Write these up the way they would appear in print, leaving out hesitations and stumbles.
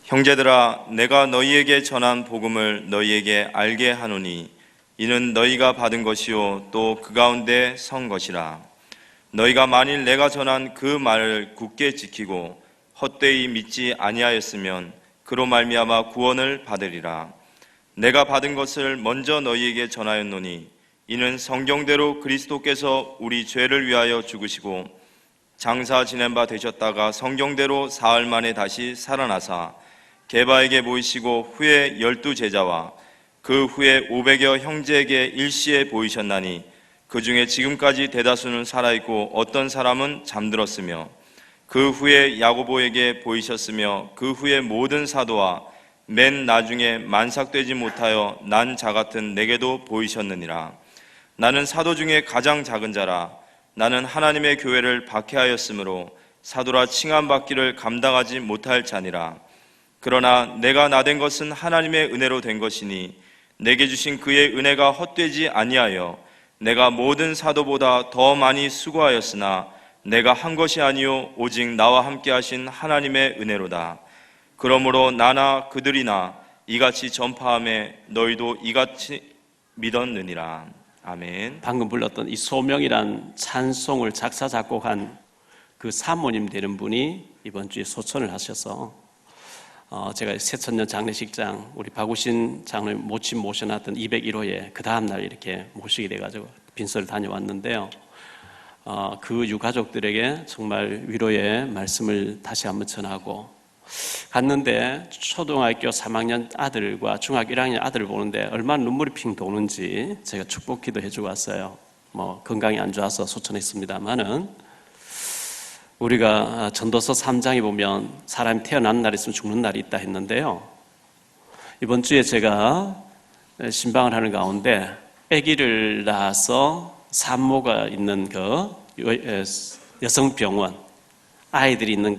형제들아, 내가 너희에게 전한 복음을 너희에게 알게 하노니 이는 너희가 받은 것이요 또 그 가운데 선 것이라. 너희가 만일 내가 전한 그 말을 굳게 지키고 헛되이 믿지 아니하였으면 그로 말미암아 구원을 받으리라. 내가 받은 것을 먼저 너희에게 전하였노니 이는 성경대로 그리스도께서 우리 죄를 위하여 죽으시고 장사 지낸 바 되셨다가 성경대로 사흘 만에 다시 살아나사 게바에게 보이시고 후에 12 제자와 그 후에 500여 형제에게 일시에 보이셨나니 그 중에 지금까지 대다수는 살아있고 어떤 사람은 잠들었으며 그 후에 야고보에게 보이셨으며 그 후에 모든 사도와 맨 나중에 만삭되지 못하여 난 자 같은 내게도 보이셨느니라. 나는 사도 중에 가장 작은 자라. 나는 하나님의 교회를 박해하였으므로 사도라 칭함받기를 감당하지 못할 자니라. 그러나 내가 나된 것은 하나님의 은혜로 된 것이니 내게 주신 그의 은혜가 헛되지 아니하여 내가 모든 사도보다 더 많이 수고하였으나 내가 한 것이 아니요 오직 나와 함께 하신 하나님의 은혜로다. 그러므로 나나 그들이나 이같이 전파함에 너희도 이같이 믿었느니라. 아멘. 방금 불렀던 이 소명이란 찬송을 작사 작곡한 그 사모님 되는 분이 이번 주에 소천을 하셔서 제가 새천년 장례식장 우리 박우신 장로님 모친 모셔놨던 201호에 그 다음날 이렇게 모시게 돼가지고 빈소를 다녀왔는데요. 그 유가족들에게 정말 위로의 말씀을 다시 한번 전하고 갔는데 초등학교 3학년 아들과 중학교 1학년 아들을 보는데 얼마나 눈물이 핑 도는지 제가 축복 기도해주고 왔어요. 건강이 안 좋아서 소천했습니다만은 우리가 전도서 3장에 보면 사람이 태어난 날이 있으면 죽는 날이 있다 했는데요. 이번 주에 제가 신방을 하는 가운데 아기를 낳아서 산모가 있는 그 여성병원, 아이들이 있는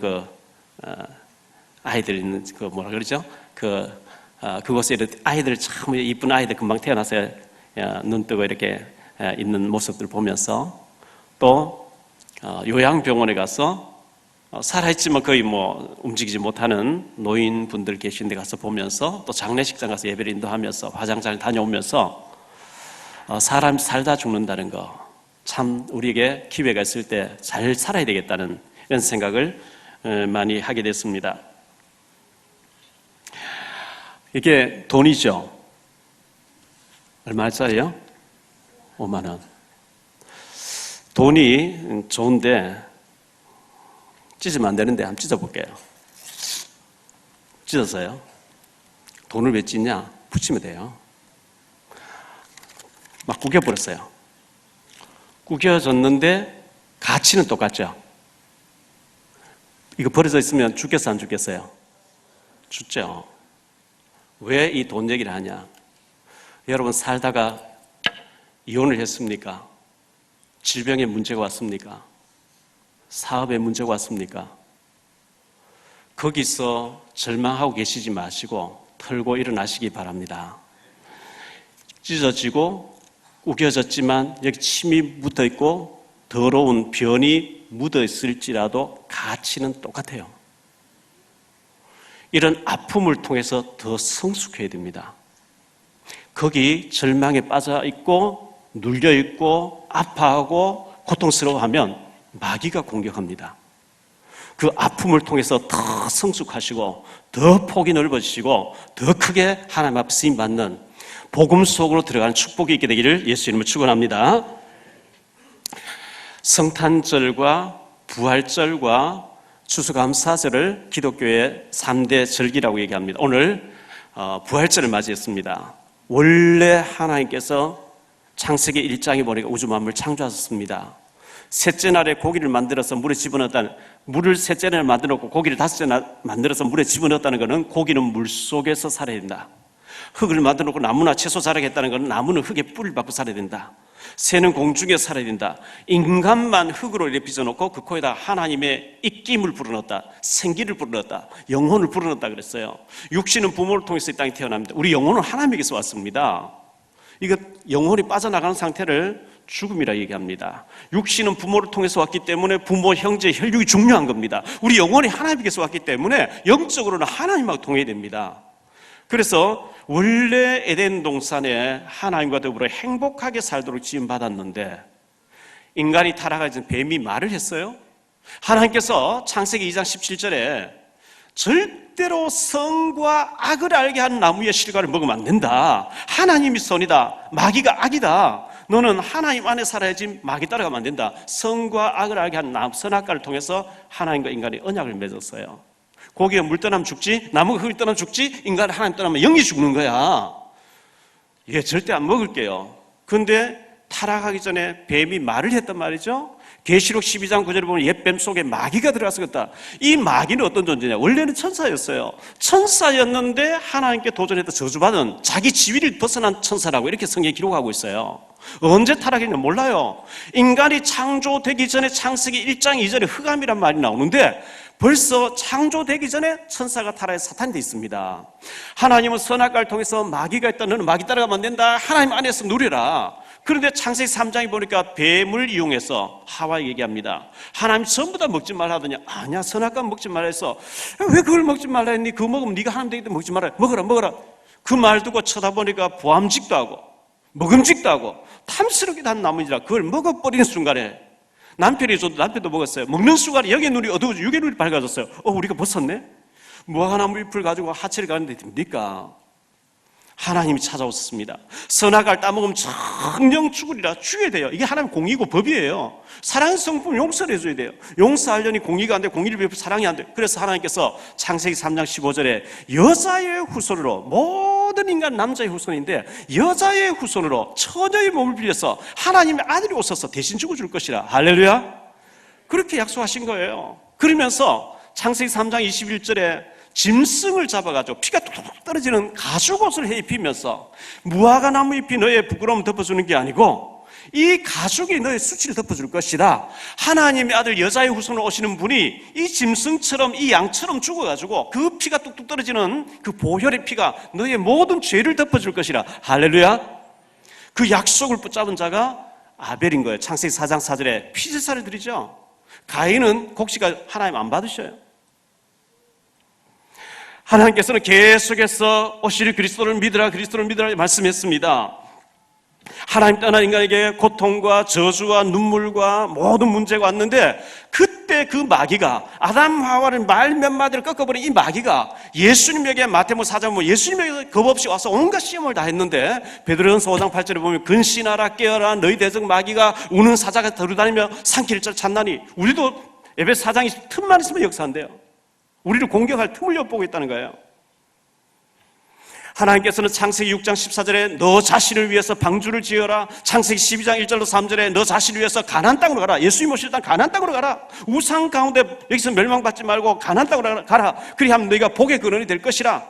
뭐라 그러죠? 그곳에 아이들 참 이쁜 아이들 금방 태어나서 눈 뜨고 이렇게 있는 모습들 보면서 또 요양병원에 가서 살아있지만 거의 움직이지 못하는 노인분들 계신 데 가서 보면서 또 장례식장 가서 예배를 인도하면서 화장장을 다녀오면서 사람이 살다 죽는다는 거 참 우리에게 기회가 있을 때 잘 살아야 되겠다는 이런 생각을 많이 하게 됐습니다. 이게 돈이죠. 얼마짜리요? 5만 원. 돈이 좋은데 찢으면 안 되는데 한번 찢어볼게요. 찢었어요. 돈을 왜 찢냐? 붙이면 돼요. 막 구겨버렸어요. 구겨졌는데 가치는 똑같죠? 이거 버려져 있으면 죽겠어 안 죽겠어요? 죽죠. 왜 이 돈 얘기를 하냐? 여러분 살다가 이혼을 했습니까? 질병에 문제가 왔습니까? 사업에 문제가 왔습니까? 거기서 절망하고 계시지 마시고 털고 일어나시기 바랍니다. 찢어지고 우겨졌지만 여기 침이 묻어있고 더러운 변이 묻어있을지라도 가치는 똑같아요. 이런 아픔을 통해서 더 성숙해야 됩니다. 거기 절망에 빠져있고 눌려있고 아파하고 고통스러워하면 마귀가 공격합니다. 그 아픔을 통해서 더 성숙하시고 더 폭이 넓어지시고 더 크게 하나님 앞에 쓰임받는 복음 속으로 들어가는 축복이 있게 되기를 예수 이름으로 축원합니다. 성탄절과 부활절과 추수감사절을 기독교의 3대 절기라고 얘기합니다. 오늘 부활절을 맞이했습니다. 원래 하나님께서 창세기 1장에 보니까 우주 만물을 창조하셨습니다. 셋째 날에 고기를 만들어서 물에 집어넣었다는, 물을 셋째 날에 만들었고 고기를 다섯째 날 만들어서 물에 집어넣었다는 것은 고기는 물 속에서 살아야 된다. 흙을 만들어놓고 나무나 채소 자라겠다는 것은 나무는 흙에 뿌리를 받고 살아야 된다. 새는 공중에 살아야 된다. 인간만 흙으로 이렇게 빚어놓고 그 코에다 하나님의 입김을 불어넣었다. 생기를 불어넣었다. 영혼을 불어넣었다 그랬어요. 육신은 부모를 통해서 이 땅에 태어납니다. 우리 영혼은 하나님에게서 왔습니다. 이거 영혼이 빠져나가는 상태를 죽음이라 얘기합니다. 육신은 부모를 통해서 왔기 때문에 부모, 형제, 혈육이 중요한 겁니다. 우리 영혼이 하나님께서 왔기 때문에 영적으로는 하나님하고 통해야 됩니다. 그래서 원래 에덴 동산에 하나님과 더불어 행복하게 살도록 지음받았는데 인간이 타락하기 전 뱀이 말을 했어요. 하나님께서 창세기 2장 17절에 절대로 선과 악을 알게 하는 나무의 실과를 먹으면 안 된다. 하나님이 선이다. 마귀가 악이다. 너는 하나님 안에 살아야지 마귀 따라가면 안 된다. 선과 악을 알게 하는 선악과를 통해서 하나님과 인간이 언약을 맺었어요. 고기가 물 떠나면 죽지, 나무가 흙을 떠나면 죽지, 인간은 하나님 떠나면 영이 죽는 거야. 이게 절대 안 먹을게요. 그런데 타락하기 전에 뱀이 말을 했단 말이죠. 계시록 12장 9절에 보면 옛뱀 속에 마귀가 들어갔었다. 이 마귀는 어떤 존재냐? 원래는 천사였어요. 천사였는데 하나님께 도전해서 저주받은 자기 지위를 벗어난 천사라고 이렇게 성경에 기록하고 있어요. 언제 타락했냐 몰라요. 인간이 창조되기 전에 창세기 1장 2절에 흑암이란 말이 나오는데 벌써 창조되기 전에 천사가 타락해서 사탄이 되어 있습니다. 하나님은 선악과를 통해서 마귀가 있다. 너는 마귀 따라가면 안 된다. 하나님 안에서 누려라. 그런데 창세기 3장에 보니까 뱀을 이용해서 하와에게 얘기합니다. 하나님 전부 다 먹지 말라 하더니 아니야, 선악과 먹지 말라 했어. 왜 그걸 먹지 말라 했니? 그거 먹으면 네가 하나님 되기 때문에 먹지 말라. 먹어라. 그 말 듣고 쳐다보니까 보암직도 하고 먹음직도 하고 탐스럽게 단 나무니라. 그걸 먹어버리는 순간에 남편이 줘도 남편도 먹었어요. 먹는 순간에 여기의 눈이 어두워지고 여기의 눈이 밝아졌어요. 우리가 벗었네? 무화과나무 잎을 가지고 하체를 가는데 됩니까? 하나님이 찾아오셨습니다. 선악과를 따먹으면 정령 죽으리라. 죽여야 돼요. 이게 하나님 공의고 법이에요. 사랑의 성품 용서를 해줘야 돼요. 용서하려니 공의가 안 돼. 공의를 베풀 사랑이 안 돼. 그래서 하나님께서 창세기 3장 15절에 여자의 후손으로, 모든 인간 남자의 후손인데 여자의 후손으로 처녀의 몸을 빌려서 하나님의 아들이 오셔서 대신 죽어줄 것이라. 할렐루야. 그렇게 약속하신 거예요. 그러면서 창세기 3장 21절에 짐승을 잡아가지고 피가 뚝뚝 떨어지는 가죽옷을 해 입히면서 무화과 나무 잎이 너의 부끄러움을 덮어주는 게 아니고 이 가죽이 너의 수치를 덮어줄 것이다. 하나님의 아들 여자의 후손으로 오시는 분이 이 짐승처럼 이 양처럼 죽어가지고 그 피가 뚝뚝 떨어지는 그 보혈의 피가 너의 모든 죄를 덮어줄 것이라. 할렐루야. 그 약속을 붙잡은 자가 아벨인 거예요. 창세기 4장 4절에 피제사를 드리죠. 가인은 곡식을 하나님 안 받으셔요. 하나님께서는 계속해서 오실 그리스도를 믿으라 말씀했습니다. 하나님 떠난 인간에게 고통과 저주와 눈물과 모든 문제가 왔는데 그때 그 마귀가 아담 하와를 말 몇 마디를 꺾어버린 이 마귀가 예수님에게 마태복음 4장 보면 예수님에게 겁없이 와서 온갖 시험을 다 했는데 베드로전서 5장 8절에 보면 근신하라 깨어라 너희 대적 마귀가 우는 사자가 들어다니며 삼키를 찾나니. 우리도 에베소 4장이 틈만 있으면 역사한대요. 우리를 공격할 틈을 엿보고 있다는 거예요. 하나님께서는 창세기 6장 14절에 너 자신을 위해서 방주를 지어라. 창세기 12장 1절로 3절에 너 자신을 위해서 가나안 땅으로 가라. 예수님 오실 땅 가나안 땅으로 가라. 우상 가운데 여기서 멸망받지 말고 가나안 땅으로 가라. 그리하면 너희가 복의 근원이 될 것이라.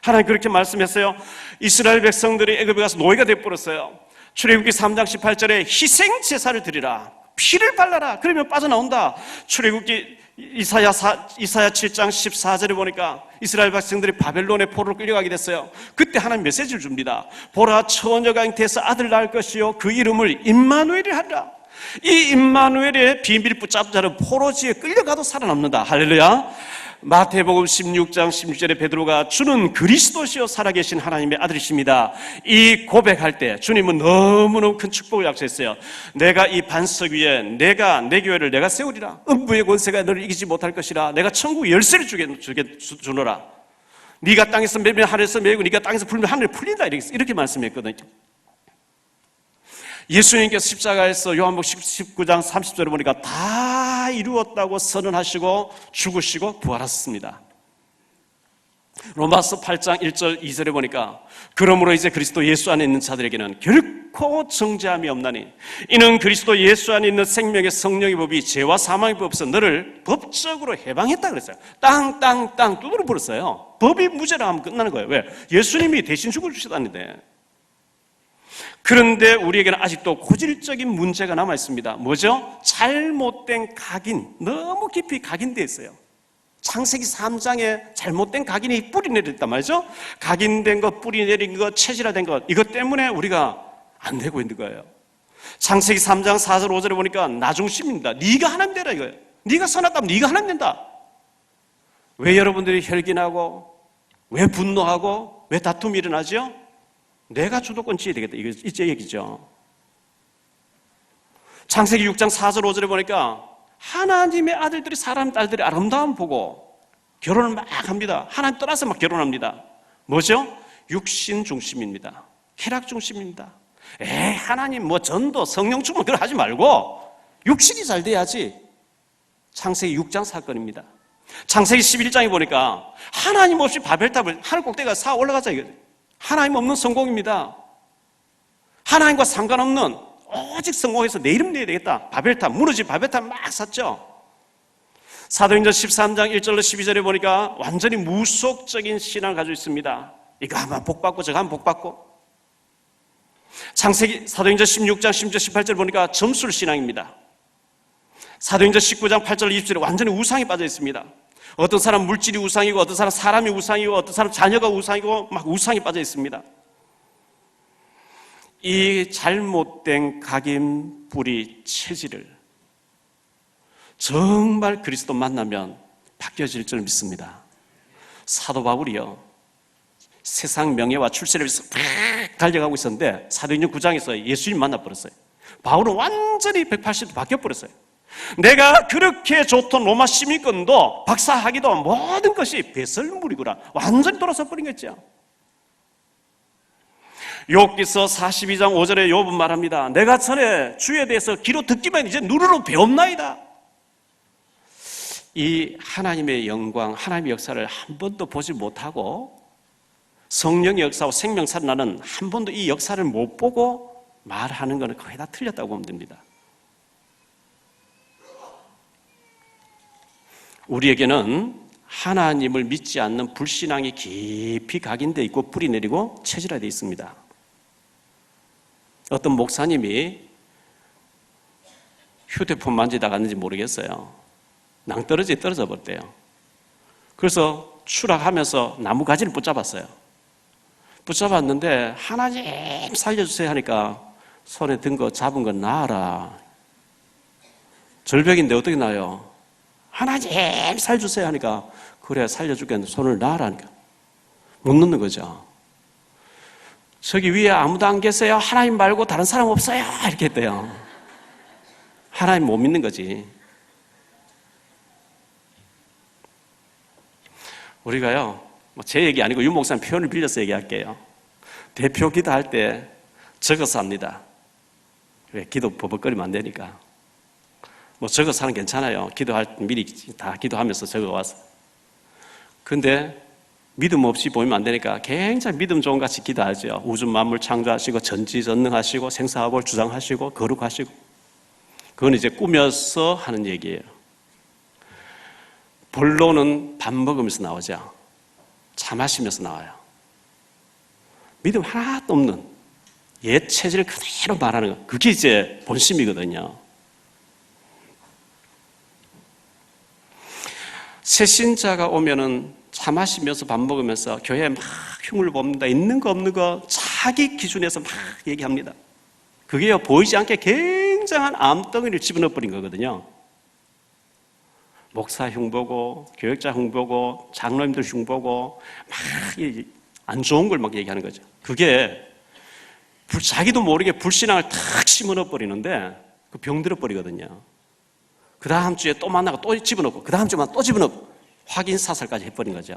하나님 그렇게 말씀했어요. 이스라엘 백성들이 애굽에 가서 노예가 되어버렸어요. 출애굽기 3장 18절에 희생 제사를 드리라. 피를 발라라. 그러면 빠져나온다. 출애굽기 이사야 7장 14절에 보니까 이스라엘 백성들이 바벨론의 포로로 끌려가게 됐어요. 그때 하나님 메시지를 줍니다. 보라 처녀가 잉태해서 아들 낳을 것이요 그 이름을 임마누엘이 하리라. 이 임마누엘의 비밀 붙잡은 자는 포로지에 끌려가도 살아남는다. 할렐루야. 마태복음 16장 16절에 베드로가 주는 그리스도시요 살아계신 하나님의 아들이십니다. 이 고백할 때 주님은 너무너무 큰 축복을 약속했어요. 내가 이 반석 위에 내 교회를 내가 세우리라. 음부의 권세가 너를 이기지 못할 것이라. 내가 천국 열쇠를 주노라. 네가 땅에서 매면 하늘에서 매고 네가 땅에서 풀면 하늘에 풀린다. 이렇게 말씀했거든요. 예수님께서 십자가에서 요한복음 19장 30절에 보니까 다 이루었다고 선언하시고 죽으시고 부활하셨습니다. 로마서 8장 1절 2절에 보니까 그러므로 이제 그리스도 예수 안에 있는 자들에게는 결코 정죄함이 없나니 이는 그리스도 예수 안에 있는 생명의 성령의 법이 죄와 사망의 법에서 너를 법적으로 해방했다 그랬어요. 땅 두드려 버렸어요. 법이 무죄라 하면 끝나는 거예요. 왜? 예수님이 대신 죽어주셨다는데. 그런데 우리에게는 아직도 고질적인 문제가 남아 있습니다. 뭐죠? 잘못된 각인, 너무 깊이 각인되어 있어요. 창세기 3장에 잘못된 각인이 뿌리 내렸단 말이죠. 각인된 것, 뿌리 내린 것, 체질화된 것, 이것 때문에 우리가 안 되고 있는 거예요. 창세기 3장 4절 5절에 보니까 나 중심입니다. 네가 하나님 되라 이거예요. 네가 선하다면 네가 하나님 된다. 왜 여러분들이 혈기나고 왜 분노하고 왜 다툼이 일어나죠? 내가 주도권 지어야 되겠다. 이제 얘기죠. 창세기 6장 4절 5절에 보니까 하나님의 아들들이 사람 딸들의 아름다움 보고 결혼을 막 합니다. 하나님 떠나서 막 결혼합니다. 뭐죠? 육신 중심입니다. 쾌락 중심입니다. 하나님 뭐 전도 성령 충만 그걸 하지 말고 육신이 잘 돼야지. 창세기 6장 사건입니다. 창세기 11장에 보니까 하나님 없이 바벨탑을 하늘 꼭대기가 사 올라가자 이거예요. 하나님 없는 성공입니다. 하나님과 상관없는 오직 성공해서 내 이름 내야 되겠다. 바벨탑 무너진 바벨탑 막 샀죠. 사도행전 13장 1절로 12절에 보니까 완전히 무속적인 신앙을 가지고 있습니다. 이거 하면 복받고 저거 하면 복받고. 창세기 사도행전 16장 16절 18절 보니까 점술 신앙입니다. 사도행전 19장 8절 20절에 완전히 우상이 빠져 있습니다. 어떤 사람 물질이 우상이고 어떤 사람 사람이 우상이고 어떤 사람 자녀가 우상이고 막 우상이 빠져 있습니다. 이 잘못된 각인 뿌리 체질을 정말 그리스도 만나면 바뀌어질 줄 믿습니다. 사도 바울이요 세상 명예와 출세를 위해서 달려가고 있었는데 사도행전 9장에서 예수님 만나버렸어요. 바울은 완전히 180도 바뀌어버렸어요. 내가 그렇게 좋던 로마 시민권도 박사학위도 모든 것이 배설물이구나 완전히 돌아서 버린 거죠. 욥기서 42장 5절에 욥은 말합니다. 내가 전에 주에 대해서 귀로 듣기만 이제 눈으로 배웠나이다. 이 하나님의 영광, 하나님의 역사를 한 번도 보지 못하고 성령의 역사와 생명 살아나는 한 번도 이 역사를 못 보고 말하는 것은 거의 다 틀렸다고 보면 됩니다. 우리에게는 하나님을 믿지 않는 불신앙이 깊이 각인되어 있고 뿌리 내리고 체질화되어 있습니다. 어떤 목사님이 휴대폰 만지다가 갔는지 모르겠어요. 낭떠러지에 떨어져 버렸대요. 그래서 추락하면서 나무 가지를 붙잡았어요. 붙잡았는데 하나님 살려주세요 하니까 손에 든 거 잡은 거 놔라. 절벽인데 어떻게 놔요? 하나님 살려주세요 하니까 그래 살려줄겠는데 손을 놔라니까 못 넣는 거죠. 저기 위에 아무도 안 계세요? 하나님 말고 다른 사람 없어요? 이렇게 했대요. 하나님 못 믿는 거지. 우리가요 제 얘기 아니고 윤 목사님 표현을 빌려서 얘기할게요. 대표 기도할 때 적어서 합니다. 왜? 기도 버벅거리면 안 되니까. 뭐 적어서 하는 괜찮아요. 기도할 때 미리 다 기도하면서 적어와서. 근데 믿음 없이 보이면 안 되니까 굉장히 믿음 좋은 같이 기도하죠. 우주 만물 창조하시고 전지전능하시고 생사화복을 주장하시고 거룩하시고. 그건 이제 꾸며서 하는 얘기예요. 본론은 밥 먹으면서 나오죠. 차 마시면서 나와요. 믿음 하나도 없는 옛 체질을 그대로 말하는 거. 그게 이제 본심이거든요. 새신자가 오면은 차 마시면서 밥 먹으면서 교회에 막 흉을 봅니다. 있는 거 없는 거 자기 기준에서 막 얘기합니다. 그게요 보이지 않게 굉장한 암덩이를 집어넣어 버린 거거든요. 목사 흉보고 교역자 흉보고 장로님들 흉보고 막 안 좋은 걸 막 얘기하는 거죠. 그게 자기도 모르게 불신앙을 탁 심어넣어 버리는데 그 병들어 버리거든요. 그 다음 주에 또 만나고 또 집어넣고 그 다음 주만 또 집어넣고 확인 사살까지 해버린 거죠.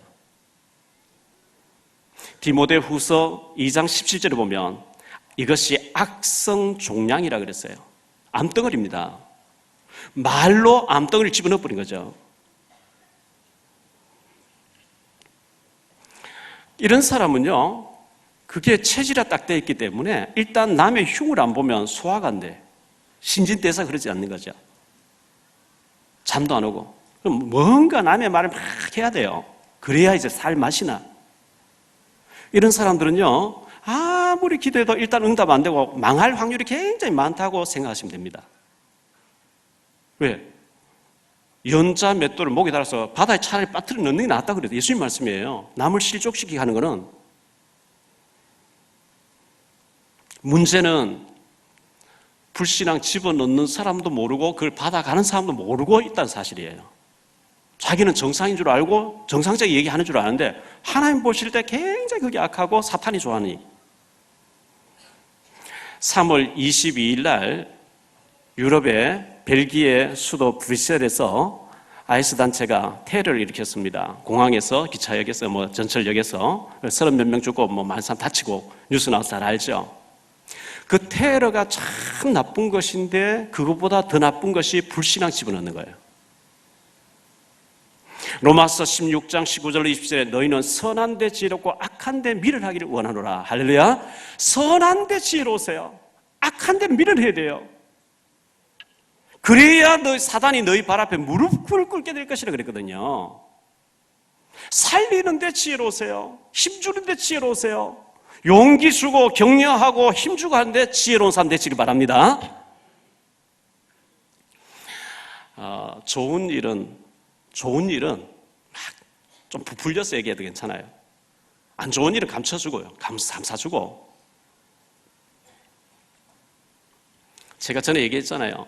디모데후서 2장 17절에 보면 이것이 악성 종양이라 그랬어요. 암덩어리입니다. 말로 암덩어리를 집어넣어 버린 거죠. 이런 사람은요 그게 체질화 딱 되어 있기 때문에 일단 남의 흉을 안 보면 소화가 안 돼. 신진대사 그러지 않는 거죠. 잠도 안 오고. 그럼 뭔가 남의 말을 막 해야 돼요. 그래야 이제 살 맛이 나. 이런 사람들은요 아무리 기도해도 일단 응답 안 되고 망할 확률이 굉장히 많다고 생각하시면 됩니다. 왜? 연자 맷돌을 목에 달아서 바다에 차라리 빠뜨려 넣는 게 낫다 그래도 예수님 말씀이에요. 남을 실족시키게 하는 거는 문제는 불신앙 집어넣는 사람도 모르고 그걸 받아가는 사람도 모르고 있다는 사실이에요. 자기는 정상인 줄 알고 정상적인 얘기하는 줄 아는데 하나님 보실 때 굉장히 그게 악하고 사탄이 좋아하니. 3월 22일 날 유럽의 벨기에 수도 브뤼셀에서 IS 단체가 테러를 일으켰습니다. 공항에서, 기차역에서, 전철역에서 30몇 명 죽고 많은 사람 다치고 뉴스 나와서 잘 알죠. 그 테러가 참 나쁜 것인데 그것보다 더 나쁜 것이 불신앙 집어넣는 거예요. 로마서 16장 19절로 20절에 너희는 선한 데 지혜롭고 악한 데 미를 하기를 원하노라. 할렐루야. 선한 데 지혜로우세요. 악한 데 미를 해야 돼요. 그래야 사단이 너희 발 앞에 무릎을 꿇게 될 것이라 그랬거든요. 살리는 데 지혜로우세요. 힘주는 데 지혜로우세요. 용기 주고 격려하고 힘주고 하는데 지혜로운 삶 되시길 바랍니다. 좋은 일은 막 좀 부풀려서 얘기해도 괜찮아요. 안 좋은 일은 감춰주고요. 감싸주고. 제가 전에 얘기했잖아요.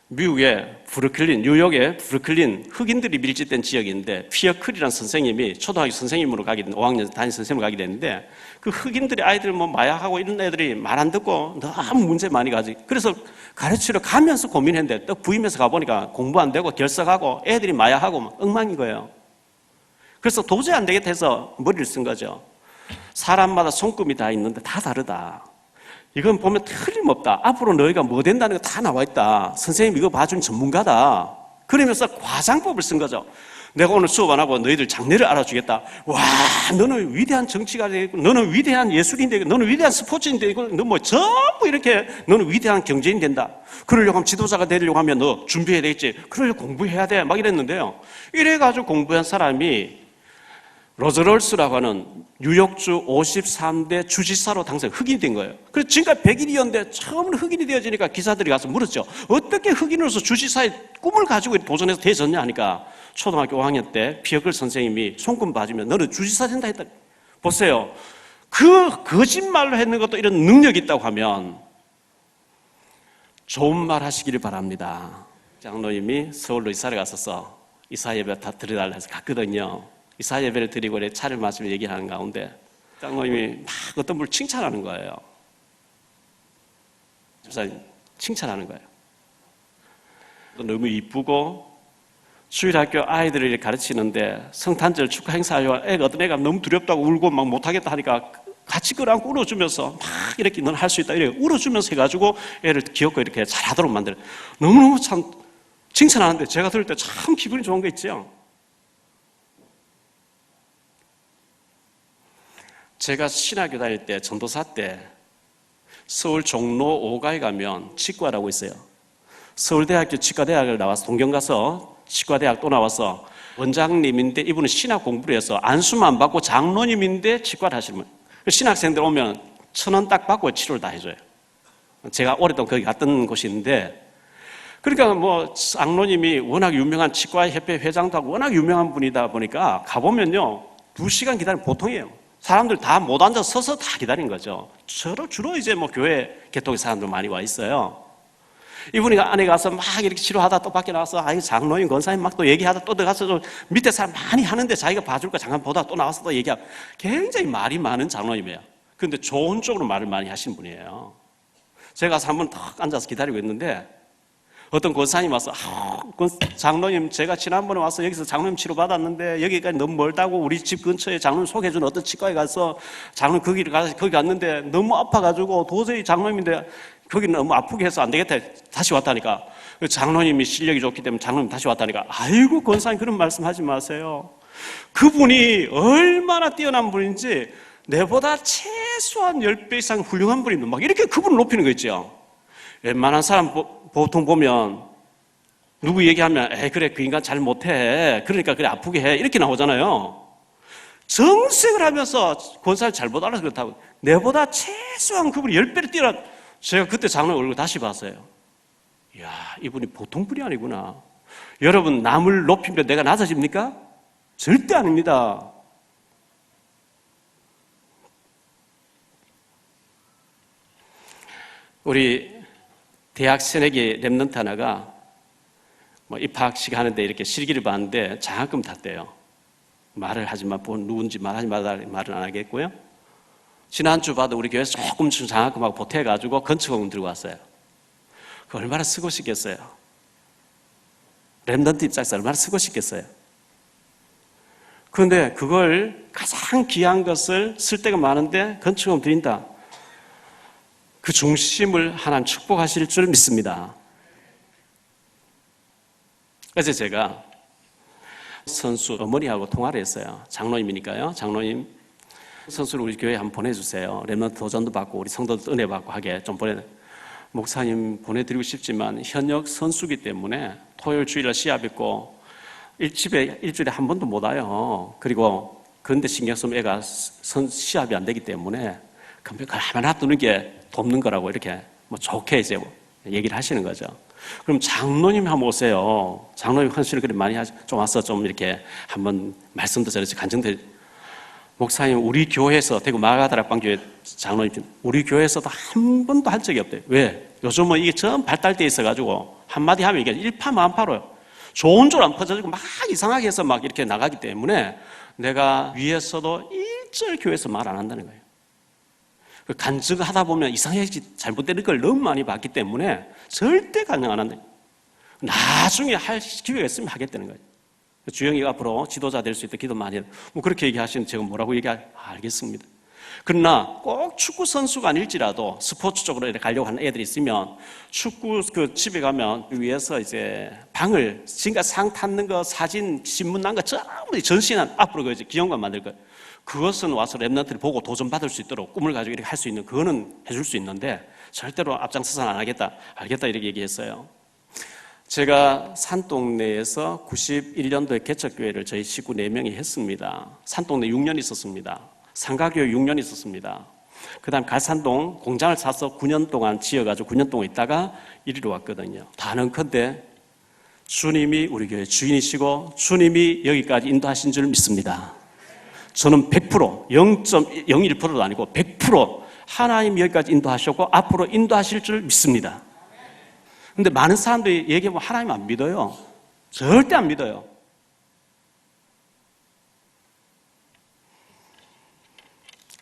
미국의 브루클린, 뉴욕의 브루클린 흑인들이 밀집된 지역인데 피어클이라는 선생님이 초등학교 선생님으로 가게 된 5학년 담임 선생님으로 가게 됐는데 그 흑인들이 아이들 마약하고 이런 애들이 말 안 듣고 너무 문제 많이 가지. 그래서 가르치러 가면서 고민했는데 또 부임해서 가보니까 공부 안 되고 결석하고 애들이 마약하고 엉망인 거예요. 그래서 도저히 안 되겠다 해서 머리를 쓴 거죠. 사람마다 손금이 다 있는데 다 다르다. 이건 보면 틀림없다. 앞으로 너희가 뭐 된다는 거 다 나와 있다. 선생님 이거 봐준 전문가다. 그러면서 과장법을 쓴 거죠. 내가 오늘 수업 안 하고 너희들 장래를 알아주겠다. 와, 너는 위대한 정치가 되고, 너는 위대한 예술인 되고, 너는 위대한 스포츠인 되고, 너 뭐 전부 이렇게 너는 위대한 경제인 된다. 그러려고 하면 지도자가 되려고 하면 너 준비해야 되겠지. 그러려고 공부해야 돼. 막 이랬는데요. 이래가지고 공부한 사람이 로저롤스라고 하는 뉴욕주 53대 주지사로 당선 흑인이 된 거예요. 그래서 지금까지 100일이었는데 처음으로 흑인이 되어지니까 기사들이 가서 물었죠. 어떻게 흑인으로서 주지사의 꿈을 가지고 도전해서 되졌냐 하니까 초등학교 5학년 때 피어클 선생님이 손금 봐주면 너는 주지사 된다 했다. 보세요. 그 거짓말로 했는 것도 이런 능력이 있다고 하면 좋은 말 하시기를 바랍니다. 장로님이 서울로 이사를 갔어서 이사 예배 다 드려달라 해서 갔거든요. 이사 예배를 드리고 차를 마시며 얘기하는 가운데 장로님이 막 어떤 분을 칭찬하는 거예요. 집사님 칭찬하는 거예요. 너무 이쁘고 주일학교 아이들을 가르치는데 성탄절 축하 행사하려고 어떤 애가 너무 두렵다고 울고 막 못하겠다 하니까 같이 끌어안고 울어주면서 막 이렇게 넌 할 수 있다 이렇게 울어주면서 해가지고 애를 귀엽고 이렇게 잘하도록 만들어요. 너무너무 참 칭찬하는데 제가 들을 때 참 기분이 좋은 거 있죠. 제가 신학교 다닐 때 전도사 때 서울 종로 5가에 가면 치과라고 있어요. 서울대학교 치과대학을 나와서 동경 가서 치과대학 또 나와서 원장님인데 이분은 신학 공부를 해서 안수만 받고 장로님인데 치과를 하시는 거예요. 신학생들 오면 1,000원 딱 받고 치료를 다 해줘요. 제가 오랫동안 거기 갔던 곳이 있는데 그러니까 장로님이 워낙 유명한 치과협회 회장도 하고 워낙 유명한 분이다 보니까 가보면요 2시간 기다리면 보통이에요. 사람들 다 못 앉아서 서서 다 기다린 거죠. 주로 이제 교회 개통의 사람들 많이 와 있어요. 이분이 안에 가서 막 이렇게 치료하다 또 밖에 나와서 장로님, 권사님 막 또 얘기하다 또 들어가서 밑에 사람 많이 하는데 자기가 봐줄까 잠깐 보다 또 나와서 또 얘기하고 굉장히 말이 많은 장로님이에요. 그런데 좋은 쪽으로 말을 많이 하신 분이에요. 제가 가서 한번 딱 앉아서 기다리고 있는데 어떤 권사님 와서 장로님 제가 지난번에 와서 여기서 장로님 치료 받았는데 여기까지 너무 멀다고 우리 집 근처에 장로님 소개해준 어떤 치과에 가서 장로님 거기 갔는데 너무 아파가지고 도저히 장로님인데 거기 너무 아프게 해서 안 되겠다 다시 왔다니까 장로님이 실력이 좋기 때문에 장로님 다시 왔다니까 아이고 권사님 그런 말씀하지 마세요. 그분이 얼마나 뛰어난 분인지 내보다 최소한 10배 이상 훌륭한 분인데 막 이렇게 그분을 높이는 거 있죠. 웬만한 사람 보통 보면 누구 얘기하면 그래 그 인간 잘 못해 그러니까 그래 아프게 해 이렇게 나오잖아요. 정색을 하면서 권사를 잘못 알아서 그렇다고 내보다 최소한 그분이 10배를 뛰어난 제가 그때 장로님 얼굴 다시 봤어요. 이야 이분이 보통 분이 아니구나. 여러분 남을 높이면 내가 낮아집니까? 절대 아닙니다. 우리 대학 새내기 랩런트 하나가 입학식 하는데 이렇게 실기를 봤는데 장학금 탔대요. 말을 하지만 누군지 말하지 말아라 말은 안 하겠고요. 지난주 봐도 우리 교회에서 조금 장학금하고 보태가지고 건축학금 들고 왔어요. 그 얼마나 쓰고 싶겠어요. 랩런트 입장에서 얼마나 쓰고 싶겠어요. 그런데 그걸 가장 귀한 것을 쓸 데가 많은데 건축학금 드린다. 그 중심을 하나님 축복하실 줄 믿습니다. 어제 제가 선수 어머니하고 통화를 했어요. 장로님이니까요. 장로님, 선수를 우리 교회에 한번 보내주세요. 랩런트 도전도 받고 우리 성도들 은혜 받고 하게 좀 목사님 보내드리고 싶지만 현역 선수기 때문에 토요일 주일날 시합 있고 집에 일주일에 한 번도 못 와요. 그리고 그런데 신경 쓰면 애가 시합이 안 되기 때문에 가만히 놔두는 게 돕는 거라고 이렇게 좋게 이제 얘기를 하시는 거죠. 그럼 장로님 한번 오세요. 장로님 헌신을 그렇게 많이 좀 와서 좀 이렇게 한번 말씀도 전해서 간증들. 목사님, 우리 교회에서 대구 마가다락방교회 장로님, 우리 교회에서도 한 번도 한 적이 없대요. 왜? 요즘은 이게 전 발달돼 있어가지고 한마디 하면 이게 일파만파로요. 좋은 줄 안 퍼져지고 막 이상하게 해서 막 이렇게 나가기 때문에 내가 위에서도 일절 교회에서 말 안 한다는 거예요. 간증하다 보면 이상해지 잘못되는 걸 너무 많이 봤기 때문에 절대 간증 안 한다. 나중에 할 기회가 있으면 하겠다는 거예요. 주영이가 앞으로 지도자 될 수 있도록 기도 많이 해요. 그렇게 얘기하시면 제가 뭐라고 알겠습니다. 그러나 꼭 축구 선수가 아닐지라도 스포츠 쪽으로 가려고 하는 애들이 있으면 축구 집에 가면 위에서 이제 방을 지금까지 상 탔는 거 사진 신문 난 거 전부 전시한 앞으로 기념관 만들 거예요. 그것은 와서 랩런트를 보고 도전받을 수 있도록 꿈을 가지고 이렇게 할 수 있는 그거는 해줄 수 있는데 절대로 앞장서서는 안 하겠다. 알겠다 이렇게 얘기했어요. 제가 산동네에서 91년도에 개척교회를 저희 식구 4명이 했습니다. 산동네 6년 있었습니다. 상가교회 6년 있었습니다. 그 다음 갈산동 공장을 사서 9년 동안 지어가지고 9년 동안 있다가 이리로 왔거든요. 단언컨대 주님이 우리 교회 주인이시고 주님이 여기까지 인도하신 줄 믿습니다. 저는 100%, 0.01%도 아니고 100% 하나님 여기까지 인도하셨고 앞으로 인도하실 줄 믿습니다. 근데 많은 사람들이 얘기하면 하나님 안 믿어요. 절대 안 믿어요.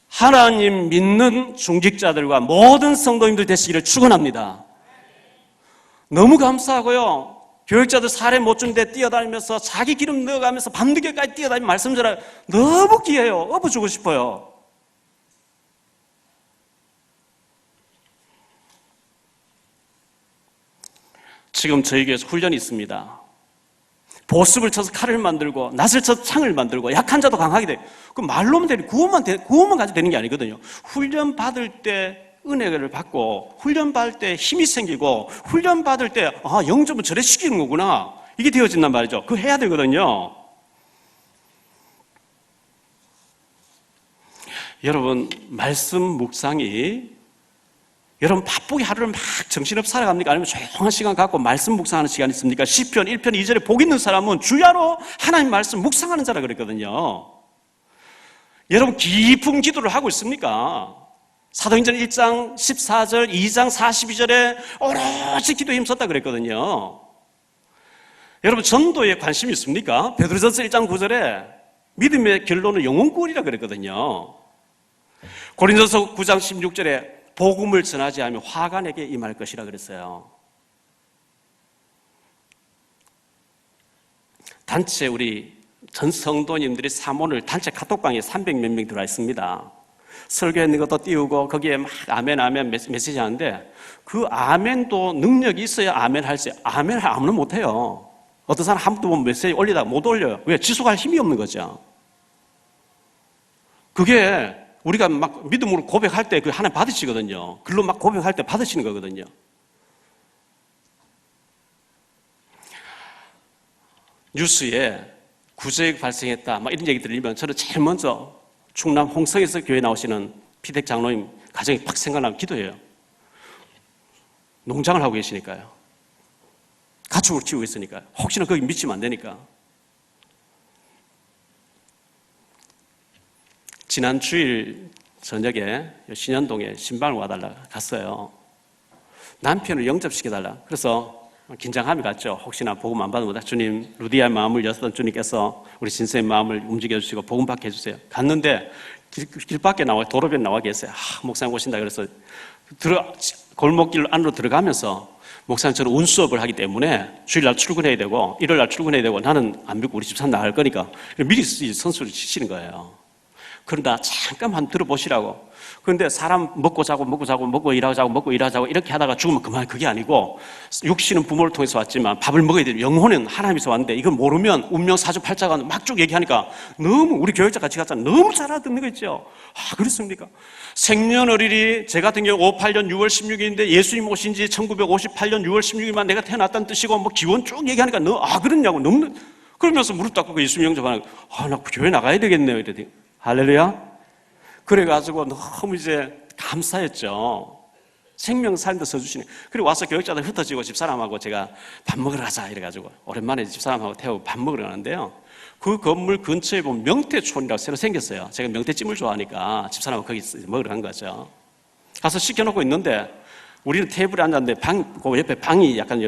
하나님 믿는 중직자들과 모든 성도님들 되시기를 축원합니다. 너무 감사하고요. 교육자들 사례 못 주는데 뛰어다니면서 자기 기름 넣어가면서 밤늦게까지 뛰어다니면 말씀 전하 너무 귀해요. 업어주고 싶어요. 지금 저희 교회에서 훈련이 있습니다. 보습을 쳐서 칼을 만들고 낫을 쳐서 창을 만들고 약한 자도 강하게 돼. 그 말로만 되는 구원만 가지고 되는 게 아니거든요. 훈련 받을 때 은혜를 받고 훈련 받을 때 힘이 생기고 훈련 받을 때 영접은 저래 시키는 거구나. 이게 되어진단 말이죠. 그거 해야 되거든요. 여러분 말씀 묵상이 여러분 바쁘게 하루를 막 정신없이 살아갑니까? 아니면 조용한 시간 갖고 말씀 묵상하는 시간이 있습니까? 시편 1편 2절에 복 있는 사람은 주야로 하나님 말씀 묵상하는 자라 그랬거든요. 여러분 깊은 기도를 하고 있습니까? 사도행전 1장 14절, 2장 42절에 오롯이 기도에 힘썼다 그랬거든요. 여러분 전도에 관심이 있습니까? 베드로전서 1장 9절에 믿음의 결론은 영혼구원이라 그랬거든요. 고린도서 9장 16절에 복음을 전하지 않으면 화가 내게 임할 것이라 그랬어요. 단체 우리 전 성도님들이 사모를 단체 카톡방에 300몇 명 들어와 있습니다. 설교했는 것도 띄우고 거기에 막 아멘 메시지 하는데 그 아멘도 능력이 있어야 아멘 할 수 있어요. 아멘을 아무나 못해요. 어떤 사람 한 번 메시지 올리다가 못 올려요. 왜? 지속할 힘이 없는 거죠. 그게 우리가 막 믿음으로 고백할 때 그 하나님 받으시거든요. 글로 막 고백할 때 받으시는 거거든요. 뉴스에 구제역 발생했다 막 이런 얘기 들리면 저는 제일 먼저 충남 홍성에서 교회 나오시는 피댁 장로님 가정이 팍 생각나면 기도해요. 농장을 하고 계시니까요. 가축을 키우고 있으니까요. 혹시나 거기 미치면 안 되니까. 지난 주일 저녁에 신현동에 신방을 와달라 갔어요. 남편을 영접시켜달라. 그래서 긴장감이 갔죠. 혹시나 복음 안 받으면 주님, 루디아의 마음을 여셨던 주님께서 우리 진서의 마음을 움직여주시고 복음 받게 해주세요. 갔는데 길 밖에 나와 도로변 나와 계세요. 목사님 오신다 그래서 골목길 안으로 들어가면서 목사님 저는 운수업을 하기 때문에 주일날 출근해야 되고 일요일날 출근해야 되고 나는 안 믿고 우리 집사람 나갈 거니까 미리 선수를 치시는 거예요. 그런다 잠깐만 들어보시라고. 그런데 사람 먹고 자고 먹고 일하자고 이렇게 하다가 죽으면 그만. 그게 아니고 육신은 부모를 통해서 왔지만 밥을 먹어야 돼요. 영혼은 하나님에서 왔는데 이걸 모르면 운명 사주팔자가 막 쭉 얘기하니까 너무 우리 교육자 같이 갔잖아요. 너무 잘 알아듣는 거 있죠. 그렇습니까? 생년월일이 제 같은 경우 58년 6월 16일인데 예수님 오신 지 1958년 6월 16일만 내가 태어났다는 뜻이고 뭐 기원 쭉 얘기하니까 그렇냐고 너무 그러면서 무릎 닦고 예수님 영접하는 나 교회 나가야 되겠네요. 이랬더니 할렐루야. 그래가지고 너무 이제 감사했죠. 생명 살인도 써주시네. 그리고 와서 교육자들 흩어지고 집사람하고 제가 밥 먹으러 가자 이래가지고 오랜만에 집사람하고 태우고 밥 먹으러 가는데요. 그 건물 근처에 보면 명태촌이라고 새로 생겼어요. 제가 명태찜을 좋아하니까 집사람하고 거기 먹으러 간 거죠. 가서 시켜놓고 있는데 우리는 테이블에 앉았는데 그 옆에 방이 약간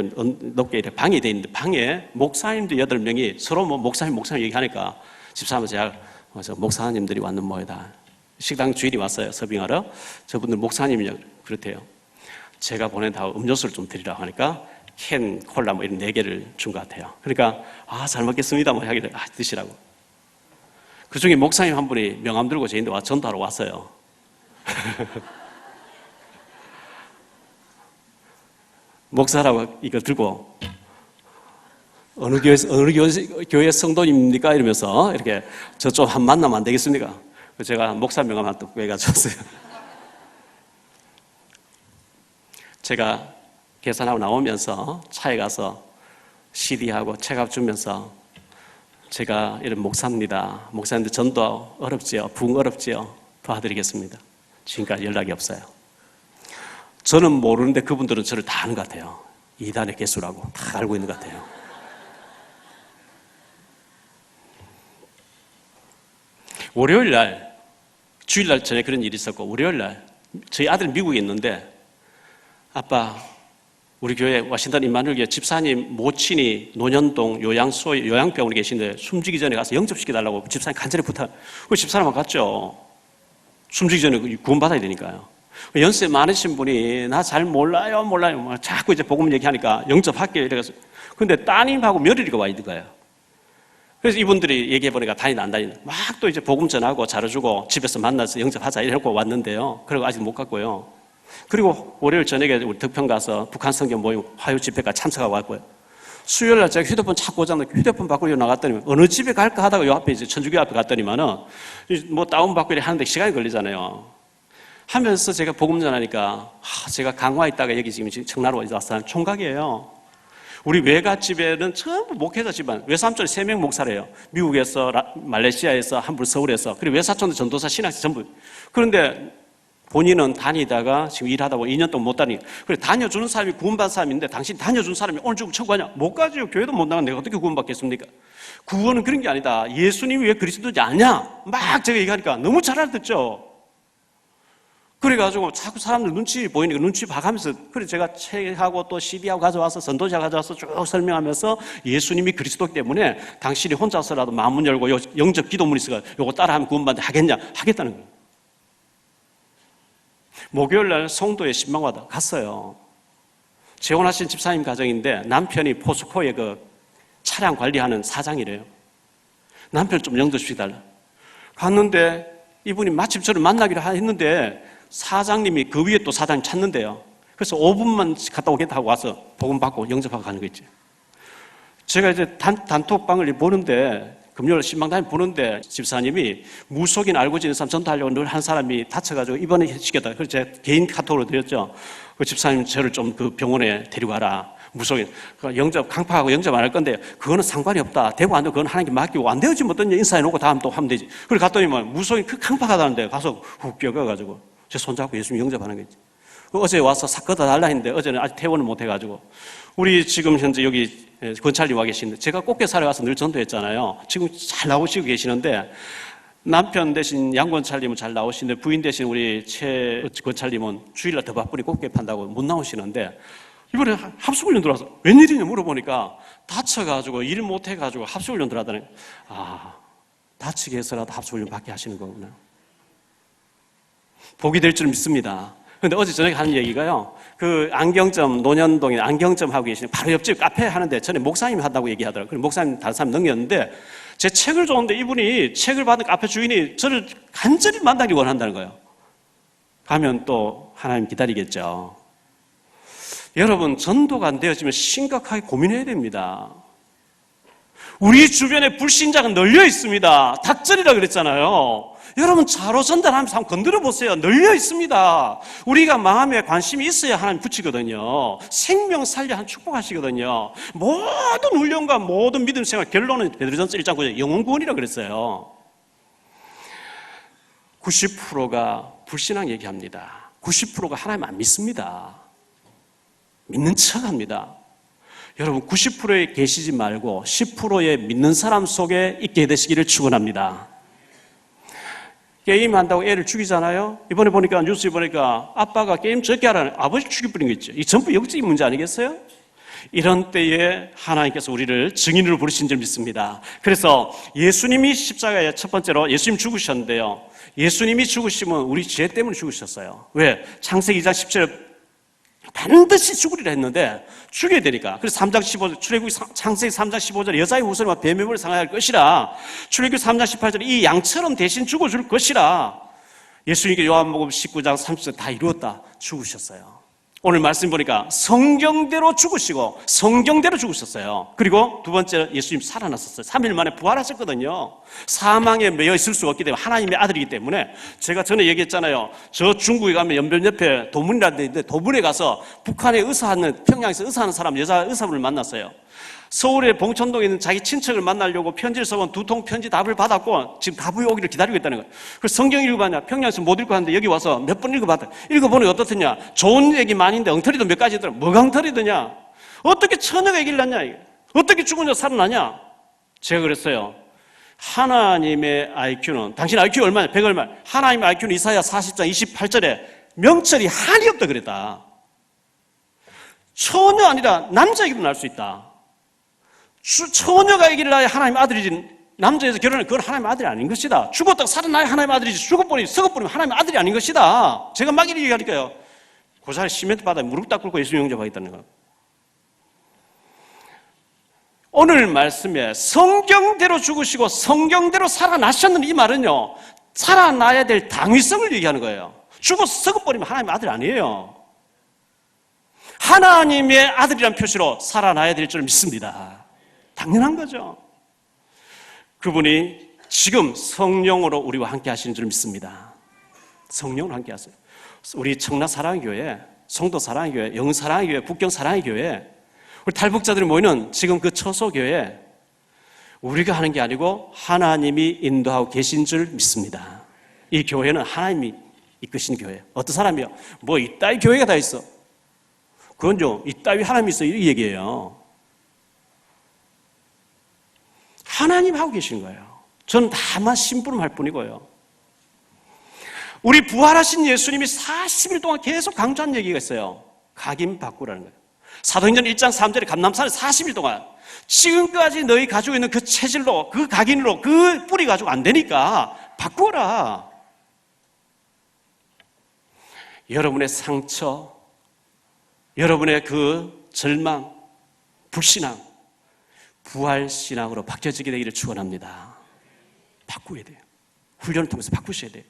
높게 이렇게 방이 돼 있는데 방에 목사님들 8명이 서로 목사님 얘기하니까 집사람은 제가 목사님들이 왔는 모이다. 식당 주인이 왔어요. 서빙하러. 저분들 목사님이요. 그렇대요. 제가 보낸다고 음료수를 좀 드리라고 하니까 캔, 콜라 이런 4개를 준 것 같아요. 그러니까 잘 먹겠습니다 하기를 드시라고. 그 중에 목사님 한 분이 명함 들고 저희한테 전도하러 왔어요. 목사라고 이걸 들고 어느 교회 성도입니까? 이러면서 이렇게 저쪽 한 만나면 안 되겠습니까? 제가 목사 명함 하나 또 빼가지고 제가 계산하고 나오면서 차에 가서 CD하고 책합 주면서 제가 이런 목사입니다. 목사님들 전도 어렵지요? 부흥 어렵지요? 도와드리겠습니다. 지금까지 연락이 없어요. 저는 모르는데 그분들은 저를 다 아는 것 같아요. 이단의 개수라고 다 알고 있는 것 같아요. 월요일날 주일날 전에 그런 일이 있었고 월요일날 저희 아들 미국에 있는데 아빠 우리 교회 워싱턴 임마누엘 집사님 모친이 논현동 요양병원에 계신데 숨지기 전에 가서 영접시켜달라고 집사님 간절히 부탁. 그 집사람하고 갔죠. 숨지기 전에 구원받아야 되니까요. 연세 많으신 분이 나 잘 몰라요 자꾸 이제 복음 얘기하니까 영접할게요 이래서 근데 따님하고 며느리가 와 있는 거예요. 그래서 이분들이 얘기해보니까 다니는 안 다니는 막 또 이제 복음 전하고 자료주고 집에서 만나서 영접하자 이러고 왔는데요. 그리고 아직 못 갔고요. 그리고 월요일 저녁에 우리 덕평 가서 북한 성경 모임 화요 집회까지 참석하고 왔고요. 수요일날 제가 휴대폰 찾고 오자는데 휴대폰 바꾸려 나갔더니 어느 집에 갈까 하다가 요 앞에 이제 천주교 앞에 갔더니만은 뭐 다운받고 이래 하는데 시간이 걸리잖아요. 하면서 제가 복음 전하니까 제가 강화에 있다가 여기 지금 청나로 와서 총각이에요. 우리 외갓집에는 전부 목회자 집안, 외삼촌이 3명 목사래요. 미국에서, 말레이시아에서, 한 분 서울에서, 그리고 외사촌도 전도사 신학생 전부. 그런데 본인은 다니다가 지금 일하다 보니 2년 동안 못 다니. 그래, 다녀주는 사람이 구원받은 사람인데 당신 다녀주는 사람이 오늘 죽으면 천국 가냐? 못 가지요. 교회도 못 나가. 내가 어떻게 구원받겠습니까? 구원은 그런 게 아니다. 예수님이 왜 그리스도인지 아냐? 막 제가 얘기하니까 너무 잘 알아듣죠? 그래가지고 자꾸 사람들 눈치 보이니까 눈치 봐가면서 그래 제가 책하고 또 CD하고 가져와서 전도자 가져와서 쭉 설명하면서 예수님이 그리스도 때문에 당신이 혼자서라도 마음문 열고 영접 기도문 있어가 요거 따라하면 구원받는데 하겠냐? 하겠다는 거예요. 목요일날 송도에 신방받아 갔어요. 재혼하신 집사님 가정인데 남편이 포스코에 그 차량 관리하는 사장이래요. 남편 좀 영접시켜달라. 갔는데 이분이 마침 저를 만나기로 했는데 사장님이 그 위에 또 사장님 찾는데요. 그래서 5분만 갔다 오겠다 하고 와서 복음 받고 영접하고 가는 거 있죠. 제가 이제 단톡방을 보는데 금요일 신방단을 보는데 집사님이 무속인 알고 지는 사람 전도하려고 늘 한 사람이 다쳐가지고 입원시켰다. 그래서 제가 개인 카톡으로 드렸죠. 그 집사님 저를 좀 그 병원에 데리고 가라. 무속인 영접 강파하고 영접 안 할 건데 그거는 상관이 없다. 되고 안 되고 그건 하나님께 맡기고 안 되어지면 어떤 인사해 놓고 다음 또 하면 되지. 그래 갔더니 무속인 강파하다는데 가서 훅 껴가지고 제 손잡고 예수님 영접하는 거지. 어제 와서 걷어 달라 했는데 어제는 아직 퇴원을 못 해가지고 우리 지금 현재 여기 권찰님 와 계시는데 제가 꽃게사를 가서 늘 전도했잖아요. 지금 잘 나오시고 계시는데 남편 대신 양 권찰님은 잘 나오시는데 부인 대신 우리 최 권찰님은 주일날 더 바쁘니 꽃게 판다고 못 나오시는데 이번에 합숙훈련 들어와서 웬일이냐 물어보니까 다쳐가지고 일 못해가지고 합숙훈련 들어왔다니 다치게 해서라도 합숙훈련 받게 하시는 거구나. 복이 될 줄 믿습니다. 근데 어제 저녁에 하는 얘기가요, 그 안경점, 논현동에 안경점 하고 계시는 바로 옆집 카페 하는데 전에 목사님이 한다고 얘기하더라고요. 그래서 목사님 다른 사람 넘겼는데 제 책을 줬는데 이분이 책을 받은 카페 주인이 저를 간절히 만나기 원한다는 거예요. 가면 또 하나님 기다리겠죠. 여러분, 전도가 안 되어지면 심각하게 고민해야 됩니다. 우리 주변에 불신자가 널려 있습니다. 닥절이라 그랬잖아요. 여러분, 자로 전달하면서 한번 건드려 보세요. 널려 있습니다. 우리가 마음에 관심이 있어야 하나님 붙이거든요. 생명 살려 한 축복하시거든요. 모든 훈련과 모든 믿음 생활 결론은 베드로전서 1장 9절 영혼 구원이라 그랬어요. 90%가 불신앙 얘기합니다. 90%가 하나님 안 믿습니다. 믿는 척합니다. 여러분, 90%에 계시지 말고 10%의 믿는 사람 속에 있게 되시기를 축원합니다. 게임한다고 애를 죽이잖아요. 이번에 보니까 뉴스 보니까 아빠가 게임 적게 하라는 아버지 죽여버린 거 있죠. 이 전부 영적인 문제 아니겠어요? 이런 때에 하나님께서 우리를 증인으로 부르신 줄 믿습니다. 그래서 예수님이 십자가에 첫 번째로 예수님 죽으셨는데요. 예수님이 죽으시면 우리 죄 때문에 죽으셨어요. 왜? 창세기 2장 10절 반드시 죽으리라 했는데 죽여야 되니까. 그래서 3장 15절, 출애굽기 창세기 3장 15절 여자의 후손과 뱀의 물을 상하여 할 것이라. 출애굽기 3장 18절 이 양처럼 대신 죽어줄 것이라. 예수님께 요한복음 19장 30절 다 이루었다. 죽으셨어요. 오늘 말씀 보니까 성경대로 죽으시고 성경대로 죽으셨어요. 그리고 두 번째 예수님 살아났었어요. 3일 만에 부활하셨거든요. 사망에 매여 있을 수가 없기 때문에 하나님의 아들이기 때문에 제가 전에 얘기했잖아요. 저 중국에 가면 연변 옆에 도문이라는 데 있는데 도문에 가서 북한에 의사하는 평양에서 의사하는 사람 여자 의사분을 만났어요. 서울의 봉천동에 있는 자기 친척을 만나려고 편지를 써본 2통 편지 답을 받았고 지금 답이 오기를 기다리고 있다는 거예요. 그래서 성경 읽어봤냐? 평양에서 못 읽고 하는데 여기 와서 몇 번 읽어봤다. 읽어보니 어떻더냐? 좋은 얘기 많은데 엉터리도 몇 가지 있더라. 뭐가 엉터리더냐? 어떻게 처녀가 얘기를 났냐? 어떻게 죽은 자 살아나냐? 제가 그랬어요. 하나님의 IQ는 당신 IQ 얼마냐? 100 얼마? 하나님의 IQ는 이사야 40장 28절에 명철이 한이 없다 그랬다. 처녀 아니라 남자에게도 날 수 있다. 처녀가 얘기를 나야 하나님 아들이지 남자에서 결혼해 그건 하나님 아들이 아닌 것이다. 죽었다가 살아나야 하나님 아들이지 죽어버리면 썩어버리면 하나님 아들이 아닌 것이다. 제가 막 이렇게 얘기하니까요. 그 사람이 시멘트 바다에 무릎 딱 꿇고 예수 영접하겠다는 거예요. 오늘 말씀에 성경대로 죽으시고 성경대로 살아나셨는 이 말은요. 살아나야 될 당위성을 얘기하는 거예요. 죽어서 썩어버리면 하나님 아들이 아니에요. 하나님의 아들이란 표시로 살아나야 될 줄 믿습니다. 당연한 거죠. 그분이 지금 성령으로 우리와 함께 하시는 줄 믿습니다. 성령으로 함께 하세요. 우리 청라 사랑교회, 송도 사랑교회, 영흥 사랑교회, 북경 사랑교회, 우리 탈북자들이 모이는 지금 그 처소교회, 우리가 하는 게 아니고 하나님이 인도하고 계신 줄 믿습니다. 이 교회는 하나님이 이끄신 교회. 어떤 사람이요? 뭐 이따위 교회가 다 있어. 그건요, 이따위 하나님이 있어. 이 얘기예요. 하나님 하고 계신 거예요. 저는 다만 심부름할 뿐이고요. 우리 부활하신 예수님이 40일 동안 계속 강조한 얘기가 있어요. 각인 바꾸라는 거예요. 사도행전 1장 3절에 감람산에 40일 동안 지금까지 너희 가지고 있는 그 체질로 그 각인으로 그 뿌리 가지고 안 되니까 바꾸어라. 여러분의 상처, 여러분의 그 절망, 불신앙, 부활신앙으로 바뀌어지게 되기를 축원합니다. 바꾸어야 돼요. 훈련을 통해서 바꾸셔야 돼요.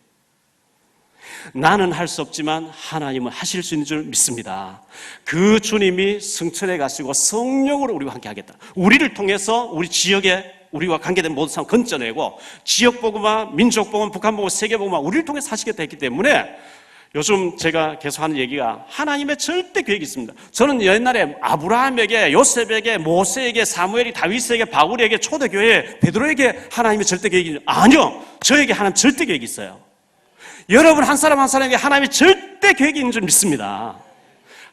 나는 할 수 없지만 하나님은 하실 수 있는 줄 믿습니다. 그 주님이 승천해 가시고 성령으로 우리와 함께 하겠다. 우리를 통해서 우리 지역에 우리와 관계된 모든 사람 건져내고 지역복음화, 민족복음, 북한복음, 세계복음화 우리를 통해서 하시겠다 했기 때문에 요즘 제가 계속 하는 얘기가 하나님의 절대 계획이 있습니다. 저는 옛날에 아브라함에게, 요셉에게, 모세에게, 사무엘이 다윗에게, 바울에게, 초대교회, 베드로에게 하나님의 절대 계획이 아니요. 저에게 하나님 절대 계획이 있어요. 여러분 한 사람 한 사람에게 하나님의 절대 계획이 있는 줄 믿습니다.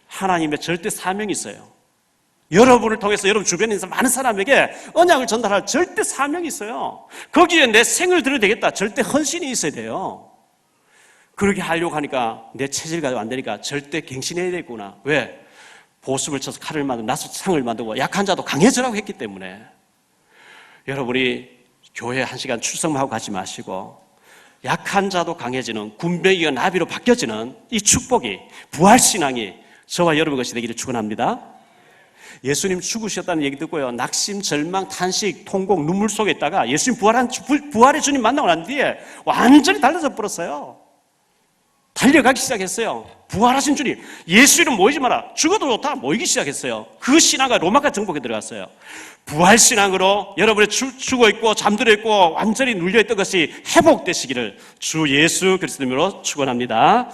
하나님의 절대 사명이 있어요. 여러분을 통해서 여러분 주변에 있는 많은 사람에게 언약을 전달할 절대 사명이 있어요. 거기에 내 생을 들여야 되겠다. 절대 헌신이 있어야 돼요. 그렇게 하려고 하니까 내 체질가 안 되니까 절대 갱신해야 되겠구나. 왜? 보습을 쳐서 칼을 만들고 나서 창을 만들고 약한 자도 강해지라고 했기 때문에. 여러분이 교회 1시간 출석만 하고 가지 마시고 약한 자도 강해지는 군병이가 나비로 바뀌어지는 이 축복이, 부활신앙이 저와 여러분 것이 되기를 축원합니다. 예수님 죽으셨다는 얘기 듣고요, 낙심, 절망, 탄식, 통곡, 눈물 속에 있다가 예수님 부활의 주님 만나고 난 뒤에 완전히 달라져 버렸어요. 달려가기 시작했어요. 부활하신 주님, 예수 이름 모이지 마라. 죽어도 좋다. 모이기 시작했어요. 그 신앙가 로마가 정복에 들어갔어요. 부활신앙으로 여러분의 죽어있고 잠들어있고 완전히 눌려있던 것이 회복되시기를 주 예수 그리스도 이름으로 축원합니다.